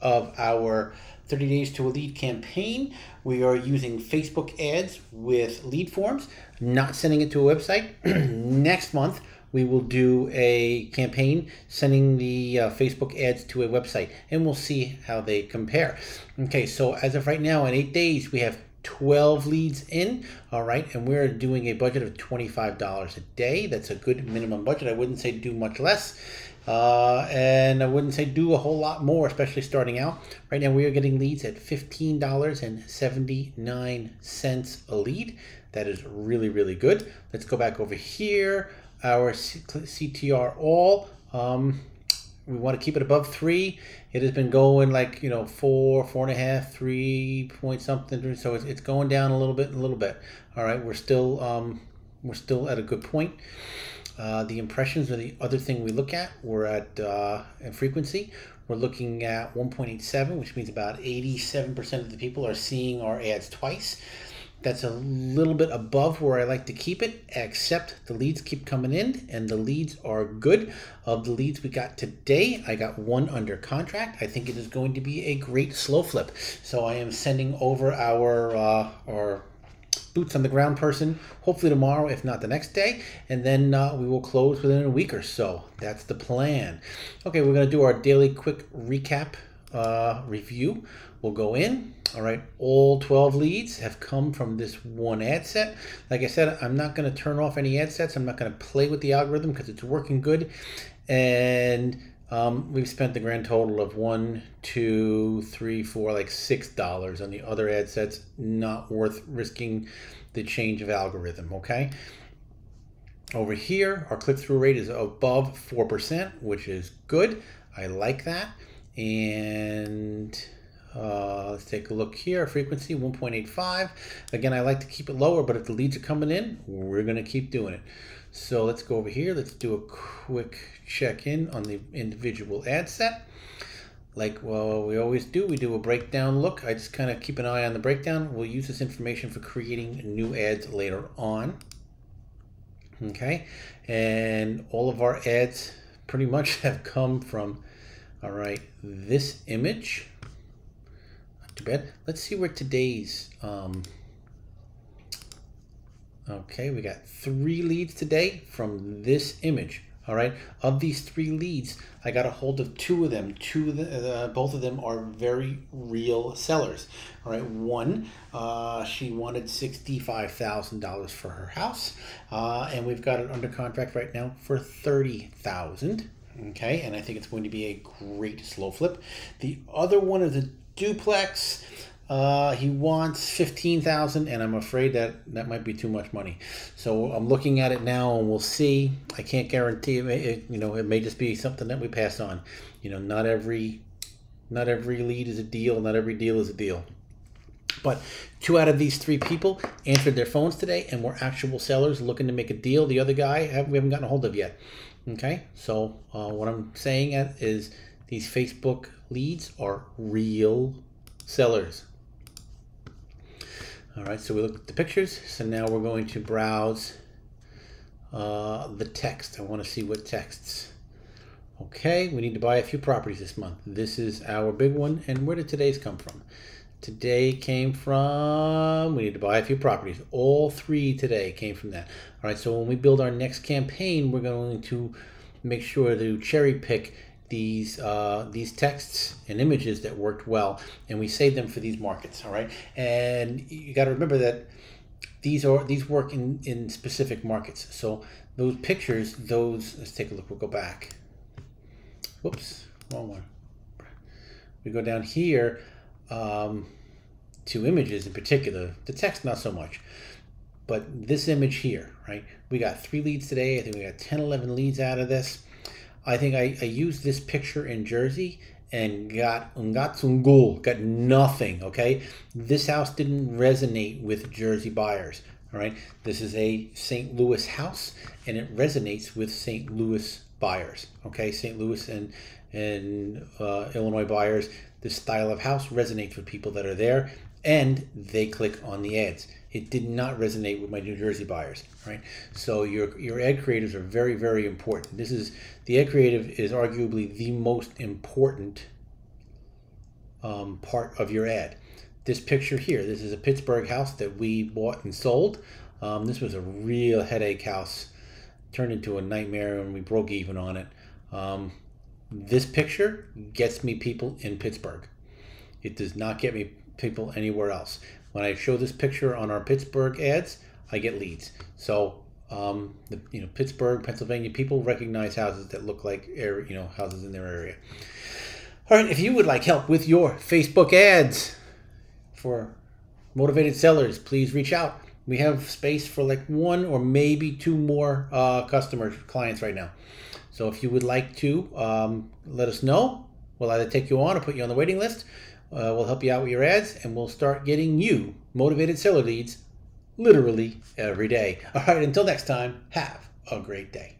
Of our 30 Days to a Lead campaign. We are using Facebook ads with lead forms, not sending it to a website. Next month, we will do a campaign sending the Facebook ads to a website, and we'll see how they compare. Okay, so as of right now, in 8 days, we have 12 leads in, all right, and we're doing a budget of $25 a day. That's a good minimum budget. I wouldn't say do much less. And I wouldn't say do a whole lot more, especially starting out. Right now we are getting leads at $15.79 a lead. That is really, really good. Let's go back over here. Our CTR all. We want to keep it above 3. It has been going like, 4, 4.5, 3 point something. So it's going down a little bit. All right, we're still at a good point. The impressions are the other thing we look at. We're at frequency. We're looking at 1.87, which means about 87% of the people are seeing our ads twice. That's a little bit above where I like to keep it, except the leads keep coming in, and the leads are good. Of the leads we got today, I got 1 under contract. I think it is going to be a great slow flip. So I am sending over our boots on the ground person, hopefully tomorrow, if not the next day, and then we will close within a week or so. That's the plan. Okay, we're going to do our daily quick recap review. We'll go in. All right, all 12 leads have come from this one ad set. Like I said, I'm not going to turn off any ad sets. I'm not going to play with the algorithm because it's working good. And we've spent the grand total of $1, $2, $3, $4, like $6 on the other ad sets. Not worth risking the change of algorithm, okay? Over here, our click-through rate is above 4%, which is good. I like that. And let's take a look here. Frequency 1.85. Again, I like to keep it lower, but if the leads are coming in, we're going to keep doing it. So let's go over here. Let's do a quick check-in on the individual ad set. Like we always do, we do a breakdown look. I just kind of keep an eye on the breakdown. We'll use this information for creating new ads later on. Okay, and all of our ads pretty much have come from, all right, this image. Not too bad. Let's see where today's, okay, we got 3 leads today from this image. All right, of these 3 leads, I got a hold of 2 of them. Both of them are very real sellers. All right, one, she wanted $65,000 for her house, and we've got it under contract right now for $30,000. Okay, and I think it's going to be a great slow flip. The other one is a duplex. He wants $15,000, and I'm afraid that might be too much money. So I'm looking at it now, and we'll see. I can't guarantee it. It may just be something that we pass on. Not every lead is a deal. Not every deal is a deal. But 2 out of these 3 people answered their phones today, and were actual sellers looking to make a deal. The other guy we haven't gotten a hold of yet. Okay, so what I'm saying is these Facebook leads are real sellers. All right, so we look at the pictures. So now we're going to browse the text. I want to see what texts. Okay, we need to buy a few properties this month. This is our big one. And where did today's come from? Today came from, we need to buy a few properties. All 3 today came from that. All right, so when we build our next campaign, we're going to make sure to cherry pick these texts and images that worked well, and we save them for these markets. All right, and you got to remember that these work in specific markets. So those pictures, let's take a look. We'll go back. Whoops, wrong one. We go down here to images in particular. The text not so much, but this image here, right? We got 3 leads today. I think we got 10, 11 leads out of this. I think I used this picture in Jersey and got nothing, okay? This house didn't resonate with Jersey buyers, all right? This is a St. Louis house, and it resonates with St. Louis buyers, okay? St. Louis and Illinois buyers, this style of house resonates with people that are there, and they click on the ads. It did not resonate with my New Jersey buyers, right? So your ad creatives are very, very important. The ad creative is arguably the most important part of your ad. This picture here, this is a Pittsburgh house that we bought and sold. This was a real headache house. Turned into a nightmare and we broke even on it. This picture gets me people in Pittsburgh. It does not get me people anywhere else. When I show this picture on our Pittsburgh ads, I get leads. So Pittsburgh, Pennsylvania, people recognize houses that look like houses in their area. All right, if you would like help with your Facebook ads for motivated sellers, please reach out. We have space for like 1 or maybe 2 more clients right now. So if you would like to let us know, we'll either take you on or put you on the waiting list. We'll help you out with your ads, and we'll start getting you motivated seller leads literally every day. All right, until next time, have a great day.